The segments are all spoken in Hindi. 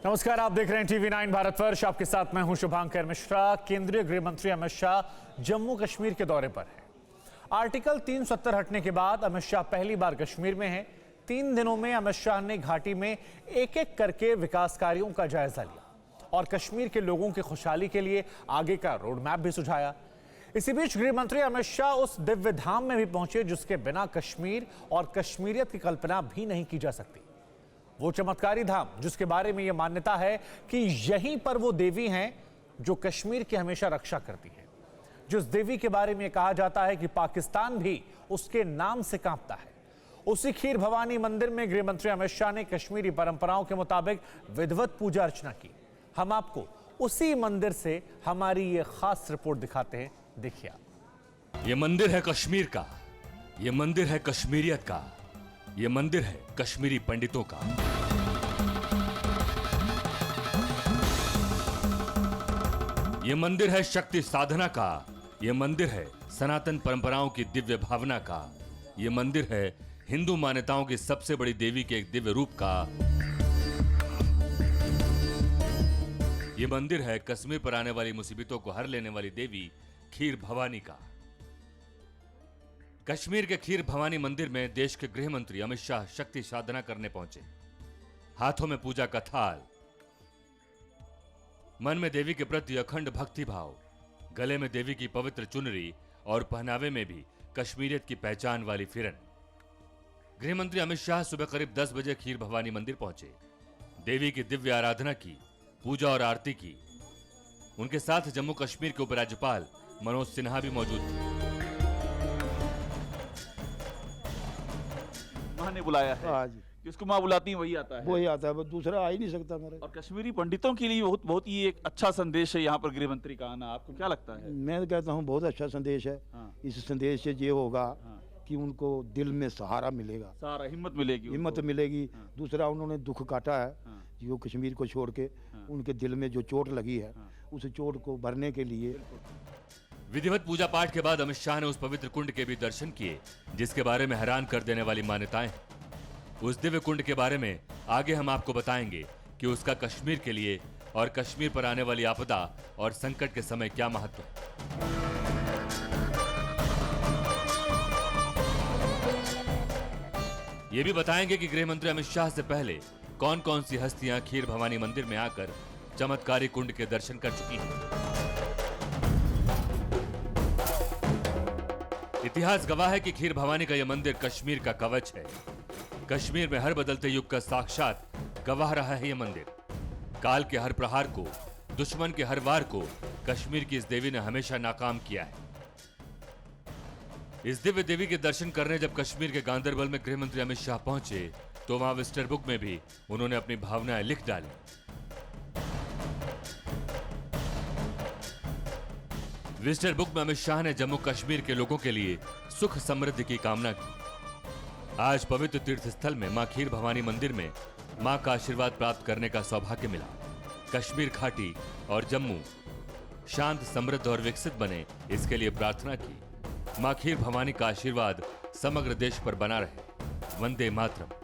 नमस्कार, आप देख रहे हैं टीवी 9 भारतवर्ष। आपके साथ मैं हूं शुभांकर मिश्रा। केंद्रीय गृह मंत्री अमित शाह जम्मू कश्मीर के दौरे पर हैं। आर्टिकल 370 हटने के बाद अमित शाह पहली बार कश्मीर में हैं। 3 दिनों में अमित शाह ने घाटी में एक-एक करके विकास कार्यों का जायजा लिया और कश्मीर के लोगों की खुशहाली के लिए आगे का रोड मैप भी सुझाया। इसी बीच गृह मंत्री अमित शाह उस दिव्य धाम में भी पहुंचे जिसके बिना कश्मीर और कश्मीरियत की कल्पना भी नहीं की जा सकती। वो चमत्कारी धाम जिसके बारे में यह मान्यता है कि यहीं पर वो देवी हैं जो कश्मीर की हमेशा रक्षा करती है। जिस देवी के बारे में कहा जाता है कि पाकिस्तान भी उसके नाम से कांपता है। उसी खीर भवानी मंदिर में गृह मंत्री अमित शाह ने कश्मीरी परंपराओं के मुताबिक विधिवत पूजा अर्चना की। हम आपको उसी मंदिर से हमारी ये खास रिपोर्ट दिखाते हैं, देखिए। ये मंदिर है कश्मीर का, ये मंदिर है कश्मीरियत का, ये मंदिर है कश्मीरी पंडितों का। ये मंदिर है शक्ति साधना का, ये मंदिर है सनातन परंपराओं की दिव्य भावना का, ये मंदिर है हिंदू मान्यताओं की सबसे बड़ी देवी के एक दिव्य रूप का। ये मंदिर है कश्मीर पर आने वाली मुसीबतों को हर लेने वाली देवी खीर भवानी का। कश्मीर के खीर भवानी मंदिर में देश के गृह मंत्री अमित शाह शक्ति साधना करने पहुंचे। हाथों में पूजा का थाल, मन में देवी के प्रति अखंड भक्ति भाव, गले में देवी की पवित्र चुनरी और पहनावे में भी कश्मीरियत की पहचान वाली फिरन। गृह मंत्री अमित शाह सुबह करीब 10 बजे खीर भवानी मंदिर पहुंचे। देवी की दिव्य आराधना की, पूजा और आरती की। उनके साथ जम्मू कश्मीर के उपराज्यपाल मनोज सिन्हा भी मौजूद थे। माँ ने बुलाया है। हाँ जी, जिसको माँ बुलाती है वही आता है। वही आता है, बस दूसरा आ ही नहीं सकता मेरे। और कश्मीरी पंडितों के लिए बहुत बहुत ही एक अच्छा संदेश है यहाँ पर गृह मंत्री का आना। आपको क्या लगता है? मैं कहता हूँ बहुत अच्छा संदेश है। हाँ। इस संदेश से ये होगा हाँ। कि उनको दिल में सहारा मिलेगा, सारा हिम्मत मिलेगी, हिम्मत उनको। मिलेगी। हाँ। दूसरा, उन्होंने दुख काटा है हाँ। जो कश्मीर को छोड़ के। हाँ। उनके दिल में जो चोट लगी है, हाँ। उस चोट को भरने के लिए। विधिवत पूजा पाठ के बाद अमित शाह ने उस पवित्र कुंड के भी दर्शन किए जिसके बारे में हैरान कर देने वाली मान्यताएं हैं। उस दिव्य कुंड के बारे में आगे हम आपको बताएंगे कि उसका कश्मीर के लिए और कश्मीर पर आने वाली आपदा और संकट के समय क्या महत्व है। ये भी बताएंगे कि गृह मंत्री अमित शाह से पहले कौन कौन सी हस्तियां खीर भवानी मंदिर में आकर चमत्कारी कुंड के दर्शन कर चुकी हैं। इतिहास गवाह है कि खीर भवानी का यह मंदिर कश्मीर का कवच है। कश्मीर में हर बदलते युग का साक्षात गवाह रहा है यह मंदिर। काल के हर प्रहार को, दुश्मन के हर वार को कश्मीर की इस देवी ने हमेशा नाकाम किया है। इस दिव्य देवी के दर्शन करने जब कश्मीर के गांदरबल में गृह मंत्री अमित शाह पहुंचे तो वहां विजिटर बुक में भी उन्होंने अपनी भावनाएं लिख डाली। विजिटर बुक में अमित शाह ने जम्मू कश्मीर के लोगों के लिए सुख समृद्धि की कामना की। आज पवित्र तीर्थ स्थल में मां खीर भवानी मंदिर में मां का आशीर्वाद प्राप्त करने का सौभाग्य मिला। कश्मीर घाटी और जम्मू शांत, समृद्ध और विकसित बने, इसके लिए प्रार्थना की। मां खीर भवानी का आशीर्वाद समग्र देश पर बना रहे। वंदे मातरम।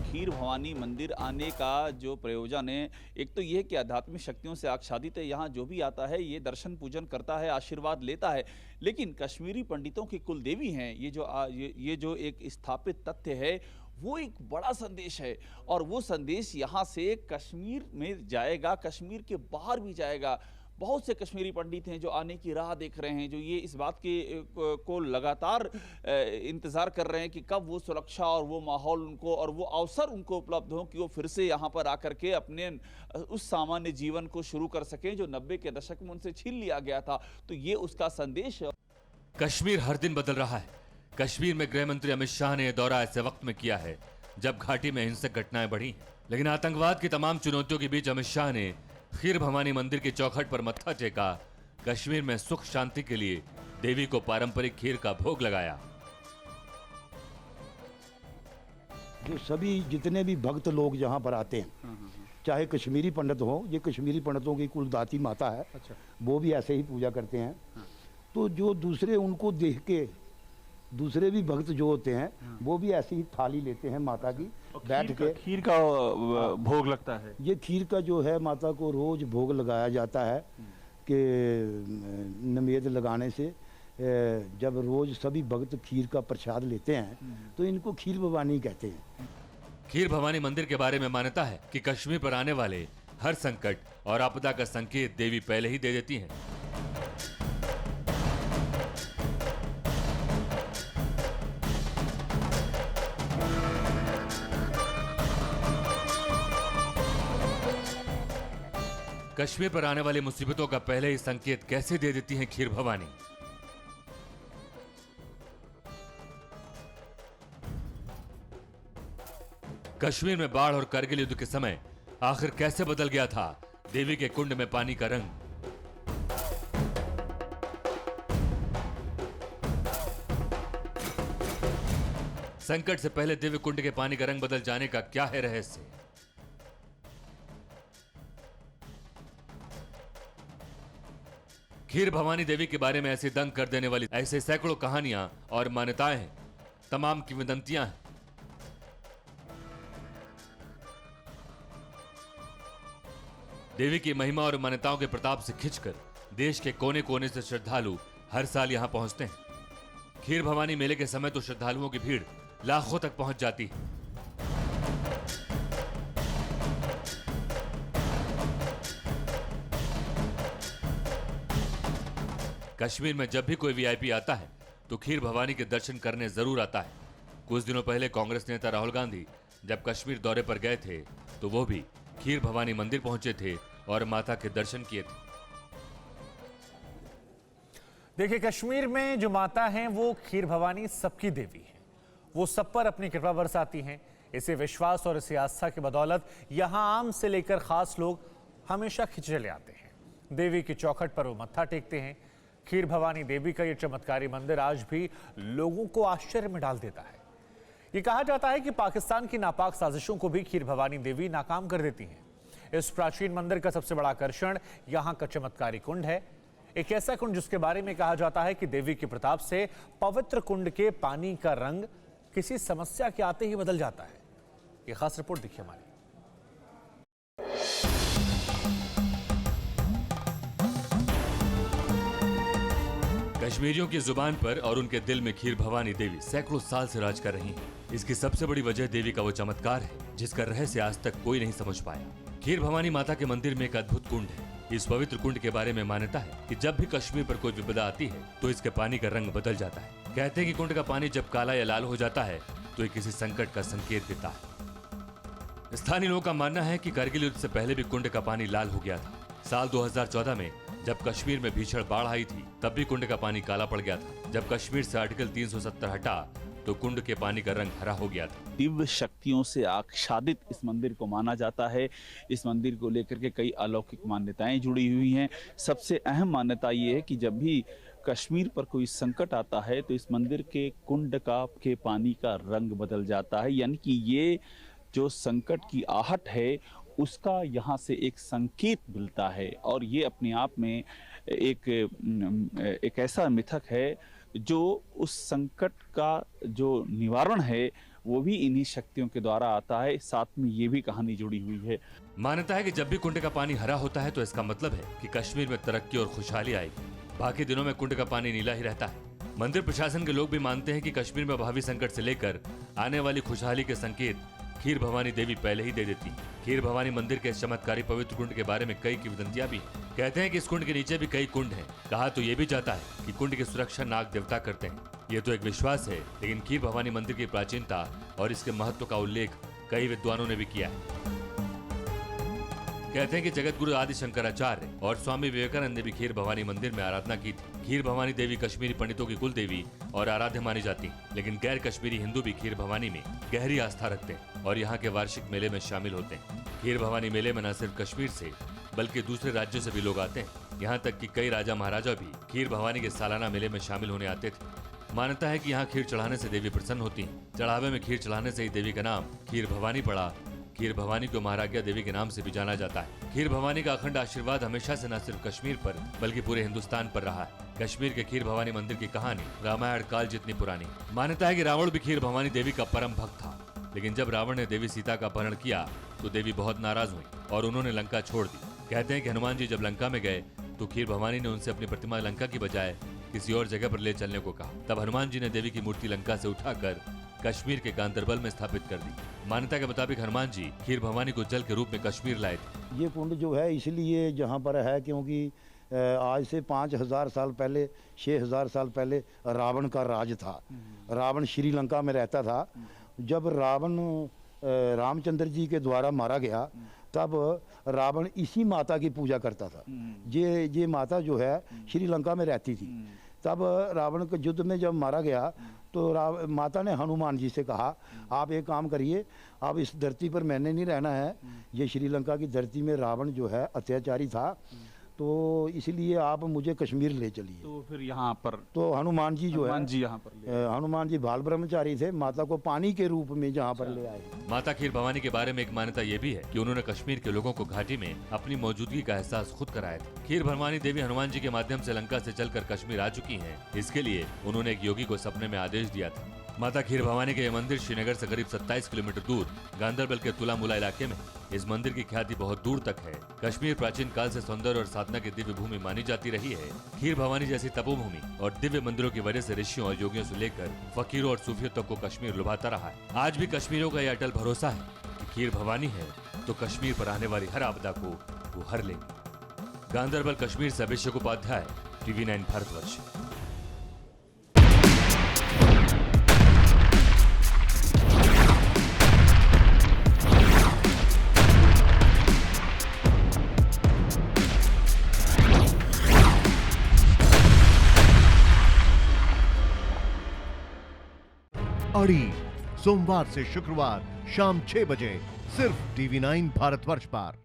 खीर भवानी मंदिर आने का जो प्रयोजन है, एक तो यह कि आध्यात्मिक शक्तियों से आच्छादित है। यहाँ जो भी आता है ये दर्शन पूजन करता है, आशीर्वाद लेता है। लेकिन कश्मीरी पंडितों की कुल देवी हैं, ये जो एक स्थापित तथ्य है वो एक बड़ा संदेश है। और वो संदेश यहाँ से कश्मीर में जाएगा, कश्मीर के बाहर भी जाएगा। बहुत से कश्मीरी पंडित हैं जो आने की राह देख रहे हैं, जो ये इस बात के को लगातार इंतज़ार कर रहे हैं कि कब वो सुरक्षा और वो माहौल उनको और वो अवसर उनको उपलब्ध हो कि वो फिर से यहाँ पर आकर के अपने उस सामान्य जीवन को शुरू कर सकें जो 90 के दशक में उनसे छीन लिया गया था। तो ये उसका संदेश है। कश्मीर हर दिन बदल रहा है। कश्मीर में गृह मंत्री अमित शाह ने यह दौरा ऐसे वक्त में किया है जब घाटी में हिंसक घटनाएं बढ़ी हैं। लेकिन आतंकवाद की तमाम चुनौतियों के बीच अमित शाह ने खीर भवानी मंदिर की चौखट पर मत्था टेका। कश्मीर में सुख शांति के लिए देवी को पारंपरिक खीर का भोग लगाया। जो सभी जितने भी भक्त लोग यहाँ पर आते हैं, चाहे कश्मीरी पंडित हो, ये कश्मीरी पंडितों की कुलदाती माता है। अच्छा। वो भी ऐसे ही पूजा करते हैं। तो जो दूसरे उनको देख के दूसरे भी भक्त जो होते हैं वो भी ऐसी ही थाली लेते हैं माता की बैठ के खीर का भोग लगता है। ये खीर का जो है माता को रोज भोग लगाया जाता है कि नवेद लगाने से जब रोज सभी भक्त खीर का प्रसाद लेते हैं तो इनको खीर भवानी कहते हैं। खीर भवानी मंदिर के बारे में मान्यता है कि कश्मीर पर आने वाले हर संकट और आपदा का संकेत देवी पहले ही दे देती हैं। कश्मीर पर आने वाली मुसीबतों का पहले ही संकेत कैसे दे देती हैं खीर भवानी। कश्मीर में बाढ़ और करगिल युद्ध के समय आखिर कैसे बदल गया था देवी के कुंड में पानी का रंग। संकट से पहले दिव्य कुंड के पानी का रंग बदल जाने का क्या है रहस्य। खीर भवानी देवी के बारे में ऐसी दंग कर देने वाली ऐसे सैकड़ों कहानियां और मान्यताएं हैं, तमाम किंवदंतियां हैं। देवी की महिमा और मान्यताओं के प्रताप से खिंचकर देश के कोने कोने से श्रद्धालु हर साल यहां पहुंचते हैं। खीर भवानी मेले के समय तो श्रद्धालुओं की भीड़ लाखों तक पहुंच जाती है। कश्मीर में जब भी कोई वीआईपी आता है तो खीर भवानी के दर्शन करने जरूर आता है। कुछ दिनों पहले कांग्रेस नेता राहुल गांधी जब कश्मीर दौरे पर गए थे तो वो भी खीर भवानी मंदिर पहुंचे थे और माता के दर्शन किए थे। देखिए, कश्मीर में जो माता हैं वो खीर भवानी सबकी देवी है। वो सब पर अपनी कृपा बरसाती हैं। इसे विश्वास और इसे आस्था की बदौलत यहां आम से लेकर खास लोग हमेशा खिचड़े आते हैं। देवी की चौखट पर वो मत्था टेकते हैं। खीर भवानी देवी का ये चमत्कारी मंदिर आज भी लोगों को आश्चर्य में डाल देता है। ये कहा जाता है कि पाकिस्तान की नापाक साजिशों को भी खीर भवानी देवी नाकाम कर देती हैं। इस प्राचीन मंदिर का सबसे बड़ा आकर्षण यहाँ का चमत्कारी कुंड है। एक ऐसा कुंड जिसके बारे में कहा जाता है कि देवी के प्रताप से पवित्र कुंड के पानी का रंग किसी समस्या के आते ही बदल जाता है। ये खास रिपोर्ट देखिए हमारी। कश्मीरियों की जुबान पर और उनके दिल में खीर भवानी देवी सैकड़ों साल से राज कर रही हैं। इसकी सबसे बड़ी वजह देवी का वो चमत्कार है जिसका रहस्य आज तक कोई नहीं समझ पाया। खीर भवानी माता के मंदिर में एक अद्भुत कुंड है। इस पवित्र कुंड के बारे में मान्यता है कि जब भी कश्मीर पर कोई विपदा आती है तो इसके पानी का रंग बदल जाता है। कहते हैं कि कुंड का पानी जब काला या लाल हो जाता है तो ये किसी संकट का संकेत देता है। स्थानीय लोगों का मानना है कि करगिल युद्ध से पहले भी कुंड का पानी लाल हो गया था। साल 2014 में जब कश्मीर में भीषण बाढ़ आई थी तब भी कुंड का पानी काला पड़ गया था। जब कश्मीर से आर्टिकल 370 हटा तो कुंड के पानी का रंग हरा हो गया था। दिव्य शक्तियों से आच्छादित इस मंदिर को माना जाता है। इस मंदिर को लेकर के कई अलौकिक मान्यताएं जुड़ी हुई हैं। सबसे अहम मान्यता ये है कि जब भी कश्मीर पर कोई संकट आता है तो इस मंदिर के कुंड के पानी का रंग बदल जाता है। यानी कि ये जो संकट की आहट है उसका यहाँ से एक संकेत मिलता है और ये अपने आप में एक ऐसा मिथक है जो उस संकट का जो निवारण है वो भी इन्हीं शक्तियों के द्वारा आता है। साथ में ये भी कहानी जुड़ी हुई है। मान्यता है कि जब भी कुंड का पानी हरा होता है तो इसका मतलब है कि कश्मीर में तरक्की और खुशहाली आएगी। बाकी दिनों में कुंड का पानी नीला ही रहता है। मंदिर प्रशासन के लोग भी मानते हैं कि कश्मीर में भावी संकट से लेकर आने वाली खुशहाली के संकेत खीर भवानी देवी पहले ही दे देती। खीर भवानी मंदिर के चमत्कारी पवित्र कुंड के बारे में कई किंवदंतियां भी कहते हैं कि इस कुंड के नीचे भी कई कुंड हैं। कहा तो ये भी जाता है कि कुंड की सुरक्षा नाग देवता करते हैं। ये तो एक विश्वास है, लेकिन खीर भवानी मंदिर की प्राचीनता और इसके महत्व का उल्लेख कई विद्वानों ने भी किया है। कहते हैं कि जगत गुरु आदि शंकराचार्य और स्वामी विवेकानंद ने भी खीर भवानी मंदिर में आराधना की थी। खीर भवानी देवी कश्मीरी पंडितों की कुल देवी और आराध्य मानी जाती, लेकिन गैर कश्मीरी हिंदू भी खीर भवानी में गहरी आस्था रखते हैं और यहाँ के वार्षिक मेले में शामिल होते हैं। खीर भवानी मेले में न सिर्फ कश्मीर से बल्कि दूसरे राज्यों से भी लोग आते हैं। यहाँ तक कि कई राजा महाराजा भी खीर भवानी के सालाना मेले में शामिल होने आते थे। मान्यता है कि यहाँ खीर चढ़ाने से देवी प्रसन्न होती हैं। चढ़ावे में खीर चढ़ाने से ही देवी का नाम खीर भवानी पड़ा। खीर भवानी को महाराज्ञा देवी के नाम से भी जाना जाता है। खीर भवानी का अखंड आशीर्वाद हमेशा से न सिर्फ कश्मीर पर बल्कि पूरे हिंदुस्तान पर रहा है। कश्मीर के खीर भवानी मंदिर की कहानी रामायण काल जितनी पुरानी। मान्यता है कि रावण भी खीर भवानी देवी का परम भक्त था, लेकिन जब रावण ने देवी सीता का अपहरण किया तो देवी बहुत नाराज हुई और उन्होंने लंका छोड़ दी। कहते हैं कि हनुमान जी जब लंका में गए तो खीर भवानी ने उनसे अपनी प्रतिमा लंका की बजाय किसी और जगह पर ले चलने को कहा। तब हनुमान जी ने देवी की मूर्ति लंका से उठाकर कश्मीर के गांदरबल में स्थापित कर दी। मान्यता के मुताबिक हनुमान जी खीर भवानी को जल के रूप में कश्मीर लाए थे। ये कुंड जो है इसलिए जहाँ पर है क्योंकि आज से 5000 साल पहले 6000 साल पहले रावण का राज था। रावण श्रीलंका में रहता था। जब रावण रामचंद्र जी के द्वारा मारा गया तब रावण इसी माता की पूजा करता था। ये माता जो है श्रीलंका में रहती थी। तब रावण के युद्ध में जब मारा गया तो माता ने हनुमान जी से कहा आप एक काम करिए, अब इस धरती पर मैंने नहीं रहना है। ये श्रीलंका की धरती में रावण जो है अत्याचारी था, तो इसलिए आप मुझे कश्मीर ले चलिए। तो फिर यहाँ पर तो हनुमान जी जो है हनुमान जी यहाँ पर ले आए। हनुमान जी बाल ब्रह्मचारी थे, माता को पानी के रूप में जहाँ पर ले आए। माता खीर भवानी के बारे में एक मान्यता ये भी है कि उन्होंने कश्मीर के लोगों को घाटी में अपनी मौजूदगी का एहसास खुद कराया था। खीर भवानी देवी हनुमान जी के माध्यम से लंका से चलकर कश्मीर आ चुकी हैं। इसके लिए उन्होंने एक योगी को सपने में आदेश दिया था। माता खीर भवानी के यह मंदिर श्रीनगर से करीब 27 किलोमीटर दूर गांदरबल के तुलामुला इलाके में। इस मंदिर की ख्याति बहुत दूर तक है। कश्मीर प्राचीन काल से सौंदर्य और साधना की दिव्य भूमि मानी जाती रही है। खीर भवानी जैसी तपोभूमि और दिव्य मंदिरों की वजह से ऋषियों और योगियों से लेकर फकीरों और सूफियों तक को कश्मीर लुभाता रहा है। आज भी कश्मीरियों का यह अटल भरोसा है कि खीर भवानी है तो कश्मीर पर आने वाली हर आपदा को वो हर लेंगे। गांदरबल कश्मीर से अभिषेक उपाध्याय, TV9 भारतवर्ष। अड़ी सोमवार से शुक्रवार शाम 6 बजे सिर्फ TV9 भारतवर्ष पर।